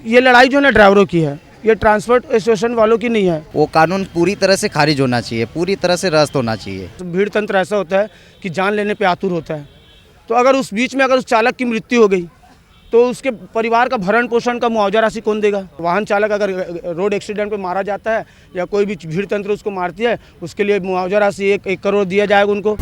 ये लड़ाई जो है ना ड्राइवरों की है, ये ट्रांसपोर्ट एसोसिएशन वालों की नहीं है। वो कानून पूरी तरह से खारिज होना चाहिए, पूरी तरह से रद्द होना चाहिए। तो भीड़ तंत्र ऐसा होता है कि जान लेने पे आतुर होता है। तो अगर उस बीच में अगर उस चालक की मृत्यु हो गई तो उसके परिवार का भरण पोषण का मुआवजा राशि कौन देगा? वाहन चालक अगर रोड एक्सीडेंट पे मारा जाता है या कोई भी भीड़ तंत्र उसको मारती है, उसके लिए मुआवजा राशि 1 करोड़ दिया जाएगा उनको।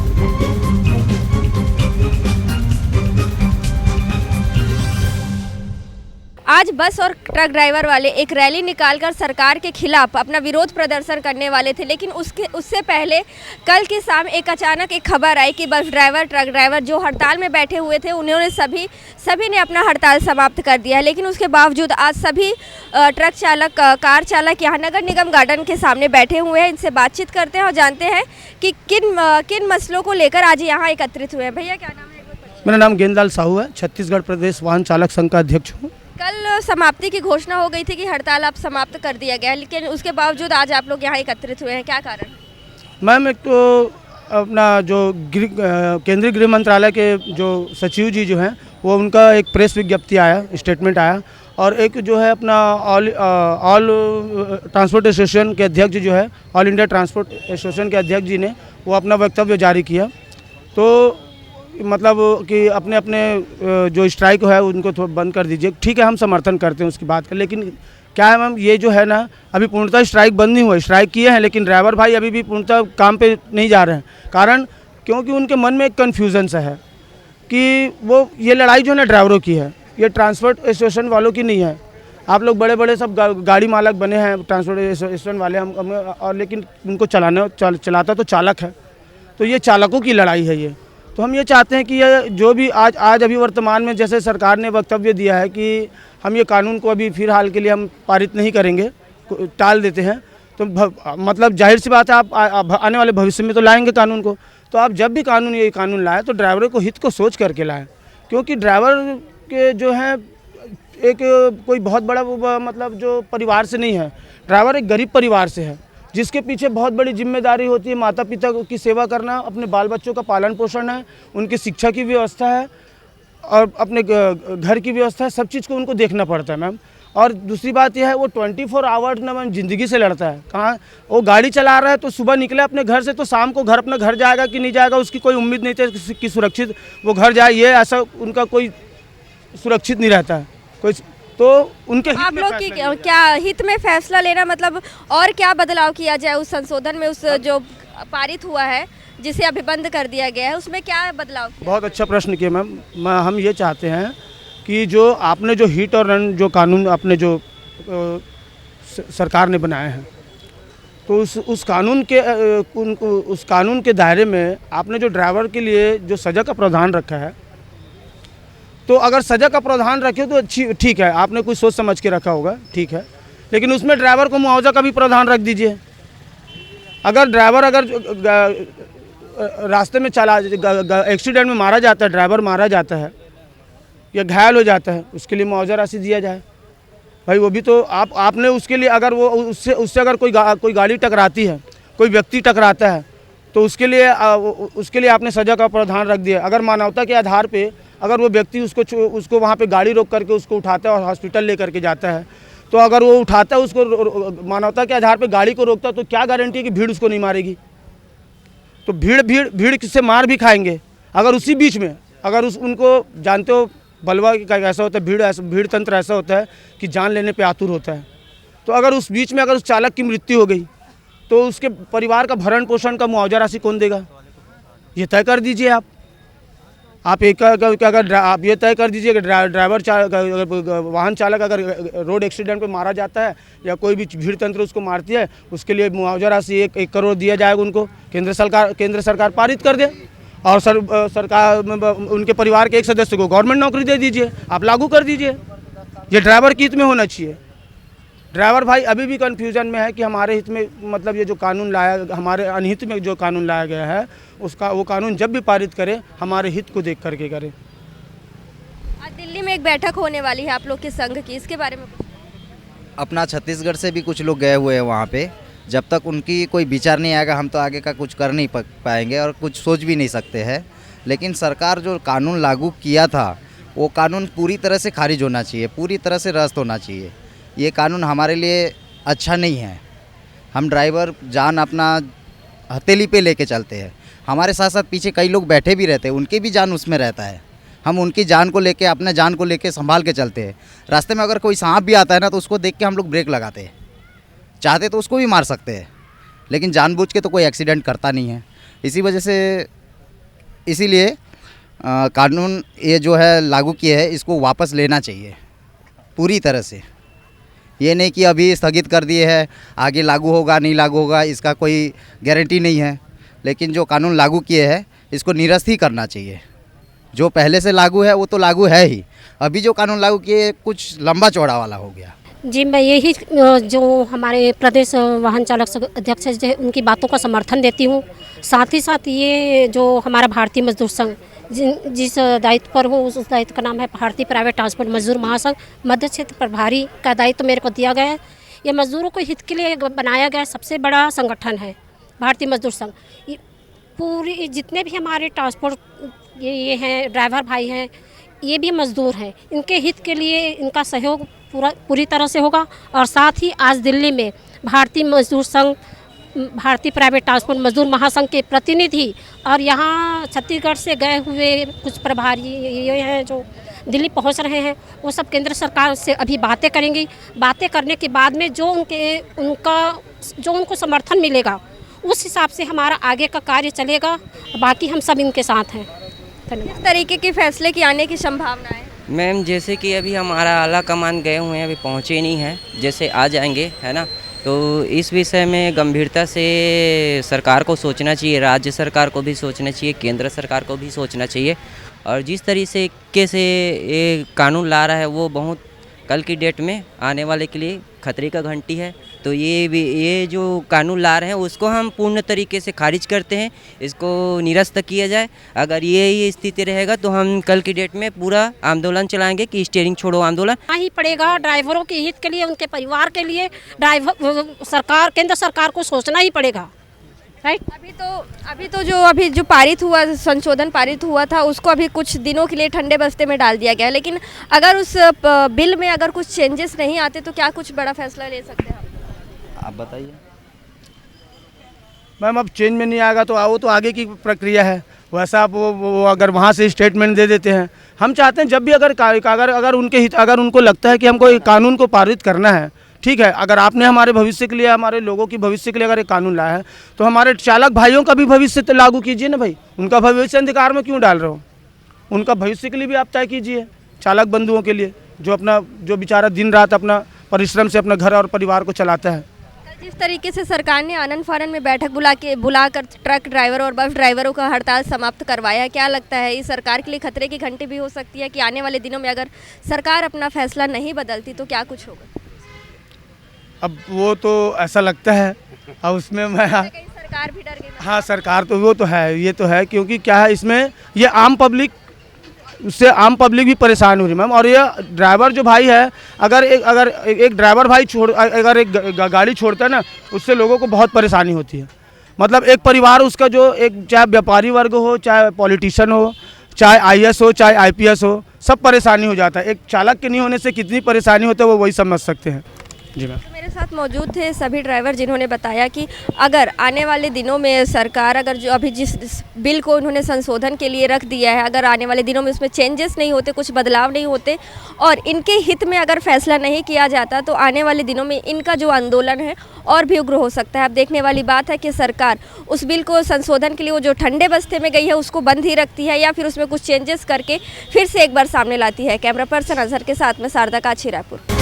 आज बस और ट्रक ड्राइवर वाले एक रैली निकालकर सरकार के खिलाफ अपना विरोध प्रदर्शन करने वाले थे, लेकिन उससे पहले कल की शाम अचानक एक खबर आई कि बस ड्राइवर ट्रक ड्राइवर जो हड़ताल में बैठे हुए थे उन्होंने सभी ने अपना हड़ताल समाप्त कर दिया। लेकिन उसके बावजूद आज सभी ट्रक चालक कार चालक यहाँ नगर निगम गार्डन के सामने बैठे हुए हैं। इनसे बातचीत करते हैं और जानते हैं कि किन मसलों को लेकर आज यहाँ एकत्रित हुए हैं। भैया क्या नाम है? मेरा नाम गेंदलाल साहू है, छत्तीसगढ़ प्रदेश वाहन चालक संघ का अध्यक्ष हूँ। कल समाप्ति की घोषणा हो गई थी कि हड़ताल अब समाप्त कर दिया गया है, लेकिन उसके बावजूद आज आप लोग यहाँ एकत्रित हुए हैं, क्या कारण? मैम, एक तो अपना जो केंद्रीय गृह मंत्रालय के जो सचिव जी जो हैं वो उनका एक प्रेस विज्ञप्ति आया, स्टेटमेंट आया, और एक जो है अपना ऑल ट्रांसपोर्ट एसोसिएशन के अध्यक्ष जो है, ऑल इंडिया ट्रांसपोर्ट एसोसिएशन के अध्यक्ष जी ने वो अपना वक्तव्य जारी किया। तो मतलब कि अपने अपने जो स्ट्राइक है उनको थोड़ा बंद कर दीजिए। ठीक है, हम समर्थन करते हैं उसकी बात कर, लेकिन क्या है मैम, ये जो है ना अभी पूर्णतः स्ट्राइक बंद नहीं हुआ। स्ट्राइक किए हैं लेकिन ड्राइवर भाई अभी भी पूर्णतः काम पे नहीं जा रहे हैं। कारण क्योंकि उनके मन में एक कन्फ्यूज़न सा है कि वो ये लड़ाई जो है ना ड्राइवरों की है, ये ट्रांसपोर्ट एसोसिएशन वालों की नहीं है। आप लोग बड़े बड़े सब गाड़ी मालक बने हैं ट्रांसपोर्ट एसोसिएशन वाले हम और लेकिन उनको चलाता तो चालक है। तो ये चालकों की लड़ाई है ये। तो हम ये चाहते हैं कि ये जो भी आज अभी वर्तमान में जैसे सरकार ने वक्तव्य दिया है कि हम ये कानून को अभी फिलहाल के लिए हम पारित नहीं करेंगे, टाल देते हैं। तो मतलब जाहिर सी बात है आप आने वाले भविष्य में तो लाएंगे कानून को। तो आप जब भी ये कानून लाए तो ड्राइवरों को हित को सोच करके लाएँ, क्योंकि ड्राइवर के जो हैं एक कोई बहुत बड़ा मतलब जो परिवार से नहीं है। ड्राइवर एक गरीब परिवार से है जिसके पीछे बहुत बड़ी जिम्मेदारी होती है, माता पिता की सेवा करना, अपने बाल बच्चों का पालन पोषण है, उनकी शिक्षा की व्यवस्था है और अपने घर की व्यवस्था है। सब चीज़ को उनको देखना पड़ता है मैम। और दूसरी बात यह है वो 24 आवर्स ना मैम ज़िंदगी से लड़ता है। कहाँ वो गाड़ी चला रहा है तो सुबह निकले अपने घर से तो शाम को अपना घर जाएगा कि नहीं जाएगा उसकी कोई उम्मीद नहीं थी कि सुरक्षित वो घर जाए। ये ऐसा उनका कोई सुरक्षित नहीं रहता है कोई। तो उनके आप लोग की क्या हित में फैसला लेना मतलब और क्या बदलाव किया जाए उस संशोधन में, उस जो पारित हुआ है जिसे अभी बंद कर दिया गया है, उसमें क्या बदलाव किया? बहुत अच्छा प्रश्न किया मैम। हम ये चाहते हैं कि जो आपने जो हिट और रन जो कानून अपने जो सरकार ने बनाए हैं तो उस कानून के दायरे में आपने जो ड्राइवर के लिए जो सज़ा का प्रावधान रखा है, तो अगर सज़ा का प्रावधान रखे तो ठीक है, आपने कुछ सोच समझ के रखा होगा, ठीक है। लेकिन उसमें ड्राइवर को मुआवजा का भी प्रावधान रख दीजिए। अगर ड्राइवर रास्ते में एक्सीडेंट में मारा जाता है, ड्राइवर मारा जाता है या घायल हो जाता है, उसके लिए मुआवजा राशि दिया जाए भाई। वो भी तो आपने उसके लिए अगर वो उससे अगर कोई गाड़ी टकराती है, कोई व्यक्ति टकराता है तो उसके लिए आपने सज़ा का प्रावधान रख दिया। अगर मानवता के आधार पे अगर वो व्यक्ति उसको वहाँ पे गाड़ी रोक करके उसको उठाता है और हॉस्पिटल ले करके जाता है, तो अगर वो उठाता है उसको मानवता के आधार पे गाड़ी को रोकता है तो क्या गारंटी है कि भीड़ उसको नहीं मारेगी? तो भीड़ से मार भी खाएंगे अगर उसी बीच में अगर उनको जानते हो बलवा कैसा होता है, भीड़ तंत्र ऐसा होता है कि जान लेने पर आतुर होता है। तो अगर उस बीच में अगर उस चालक की मृत्यु हो गई तो उसके परिवार का भरण पोषण का मुआवजा राशि कौन देगा? ये तय कर दीजिए आप अगर आप ये तय कर दीजिए कि वाहन चालक अगर रोड एक्सीडेंट पे मारा जाता है या कोई भी भीड़ तंत्र उसको मारती है, उसके लिए मुआवजा राशि 1 करोड़ दिया जाएगा उनको। केंद्र सरकार पारित कर दे और सरकार उनके परिवार के एक सदस्य को गवर्नमेंट नौकरी दे दीजिए, आप लागू कर दीजिए। ये ड्राइवर के हित में होना चाहिए। ड्राइवर भाई अभी भी कन्फ्यूजन में है कि हमारे हित में मतलब ये जो कानून हमारे अनहित में जो कानून लाया गया है वो कानून जब भी पारित करे हमारे हित को देख करके करे। आज दिल्ली में एक बैठक होने वाली है आप लोग के संघ की, इसके बारे में अपना छत्तीसगढ़ से भी कुछ लोग गए हुए हैं वहाँ पे। जब तक उनकी कोई विचार नहीं आएगा हम तो आगे का कुछ कर नहीं पाएंगे और कुछ सोच भी नहीं सकते हैं। लेकिन सरकार जो कानून लागू किया था वो कानून पूरी तरह से खारिज होना चाहिए, पूरी तरह से रद्द होना चाहिए। ये कानून हमारे लिए अच्छा नहीं है। हम ड्राइवर जान अपना हथेली पे लेके चलते हैं, हमारे साथ साथ पीछे कई लोग बैठे भी रहते हैं, उनकी भी जान उसमें रहता है। हम उनकी जान को लेके, अपने जान को लेके संभाल के चलते हैं। रास्ते में अगर कोई सांप भी आता है ना, तो उसको देख के हम लोग ब्रेक लगाते हैं। चाहते तो उसको भी मार सकते हैं, लेकिन जानबूझ के तो कोई एक्सीडेंट करता नहीं है। इसी वजह से, इसीलिए कानून ये जो है लागू किए है, इसको वापस लेना चाहिए पूरी तरह से। ये नहीं कि अभी स्थगित कर दिए है, आगे लागू होगा नहीं लागू होगा इसका कोई गारंटी नहीं है। लेकिन जो कानून लागू किए हैं इसको निरस्त ही करना चाहिए। जो पहले से लागू है वो तो लागू है ही, अभी जो कानून लागू किए कुछ लंबा चौड़ा वाला हो गया। जी, मैं यही जो हमारे प्रदेश वाहन चालक अध्यक्ष है उनकी बातों का समर्थन देती हूँ। साथ ही साथ ये जो हमारा भारतीय मजदूर संघ जिस दायित्व पर हो, उस दायित्व का नाम है भारतीय प्राइवेट ट्रांसपोर्ट मजदूर महासंघ, मध्य क्षेत्र प्रभारी का दायित्व मेरे को दिया गया है। ये मजदूरों को हित के लिए बनाया गया सबसे बड़ा संगठन है भारतीय मजदूर संघ। पूरी जितने भी हमारे ट्रांसपोर्ट ये हैं, ड्राइवर भाई हैं, ये भी मजदूर हैं। इनके हित के लिए इनका सहयोग पूरी तरह से होगा। और साथ ही आज दिल्ली में भारतीय मजदूर संघ, भारतीय प्राइवेट ट्रांसपोर्ट मजदूर महासंघ के प्रतिनिधि और यहाँ छत्तीसगढ़ से गए हुए कुछ प्रभारी ये हैं जो दिल्ली पहुँच रहे हैं, वो सब केंद्र सरकार से अभी बातें करेंगी। बातें करने के बाद में जो उनको समर्थन मिलेगा, उस हिसाब से हमारा आगे का कार्य चलेगा। बाकी हम सब इनके साथ हैं। किस तरीके के फैसले की आने की संभावना है? मैम, जैसे कि अभी हमारा आला कमान गए हुए हैं, अभी पहुँचे नहीं हैं, जैसे आ जाएंगे, है ना। तो इस विषय में गंभीरता से सरकार को सोचना चाहिए, राज्य सरकार को भी सोचना चाहिए, केंद्र सरकार को भी सोचना चाहिए। और जिस तरीके से ये कानून ला रहा है वो बहुत कल की डेट में आने वाले के लिए खतरे का घंटी है। तो ये जो कानून ला रहे हैं उसको हम पूर्ण तरीके से खारिज करते हैं, इसको निरस्त किया जाए। अगर ये स्थिति रहेगा तो हम कल की डेट में पूरा आंदोलन चलाएंगे कि स्टीयरिंग छोड़ो आंदोलन। ही पड़ेगा ड्राइवरों के हित के लिए, उनके परिवार के लिए सरकार, केंद्र सरकार को सोचना ही पड़ेगा। राइट। अभी जो पारित हुआ, संशोधन पारित हुआ था, उसको अभी कुछ दिनों के लिए ठंडे बस्ते में डाल दिया गया है। लेकिन अगर उस बिल में अगर कुछ चेंजेस नहीं आते तो क्या कुछ बड़ा फैसला ले सकते हैं आप बताइए मैम। अब चेंज में नहीं आएगा तो वो तो आगे की प्रक्रिया है। वैसा आप वो अगर वहाँ से स्टेटमेंट दे देते हैं, हम चाहते हैं जब भी अगर उनके हित, अगर उनको लगता है कि हमको एक कानून को पारित करना है, ठीक है। अगर आपने हमारे भविष्य के लिए, हमारे लोगों की भविष्य के लिए अगर एक कानून लाया है तो हमारे चालक भाइयों का भी भविष्य तो लागू कीजिए ना भाई। उनका भविष्य अंधकार में क्यों डाल रहे हो? उनका भविष्य के लिए भी आप तय कीजिए, चालक बंधुओं के लिए, जो बेचारा दिन रात अपना परिश्रम से अपना घर और परिवार को चलाता है। जिस तरीके से सरकार ने आनंद फानन में बैठक बुलाकर ट्रक ड्राइवर और बस ड्राइवरों का हड़ताल समाप्त करवाया है, क्या लगता है इस सरकार के लिए खतरे की घंटी भी हो सकती है कि आने वाले दिनों में अगर सरकार अपना फैसला नहीं बदलती तो क्या कुछ होगा? अब वो तो ऐसा लगता है, और उसमें मैं सरकार भी डर गई। हाँ, सरकार तो वो तो है, ये तो है, क्योंकि क्या है इसमें, ये आम पब्लिक, उससे आम पब्लिक भी परेशान हो रही मैम। और ये ड्राइवर जो भाई है, अगर एक ड्राइवर भाई अगर एक गाड़ी छोड़ता है ना, उससे लोगों को बहुत परेशानी होती है। मतलब एक परिवार उसका, जो एक चाहे व्यापारी वर्ग हो, चाहे पॉलिटिशियन हो, चाहे IAS हो, चाहे IPS हो, सब परेशानी हो जाता है। एक चालक के नहीं होने से कितनी परेशानी होती है वो वही समझ सकते हैं। जी मैम। मेरे साथ मौजूद थे सभी ड्राइवर जिन्होंने बताया कि अगर आने वाले दिनों में सरकार, अगर जो अभी जिस बिल को उन्होंने संशोधन के लिए रख दिया है, अगर आने वाले दिनों में उसमें चेंजेस नहीं होते, कुछ बदलाव नहीं होते और इनके हित में अगर फैसला नहीं किया जाता तो आने वाले दिनों में इनका जो आंदोलन है और भी उग्र हो सकता है। अब देखने वाली बात है कि सरकार उस बिल को संशोधन के लिए वो जो ठंडे बस्ते में गई है उसको बंद ही रखती है या फिर उसमें कुछ चेंजेस करके फिर से एक बार सामने लाती है। कैमरा पर्सन अजहर के साथ में शारदा काछी, रायपुर।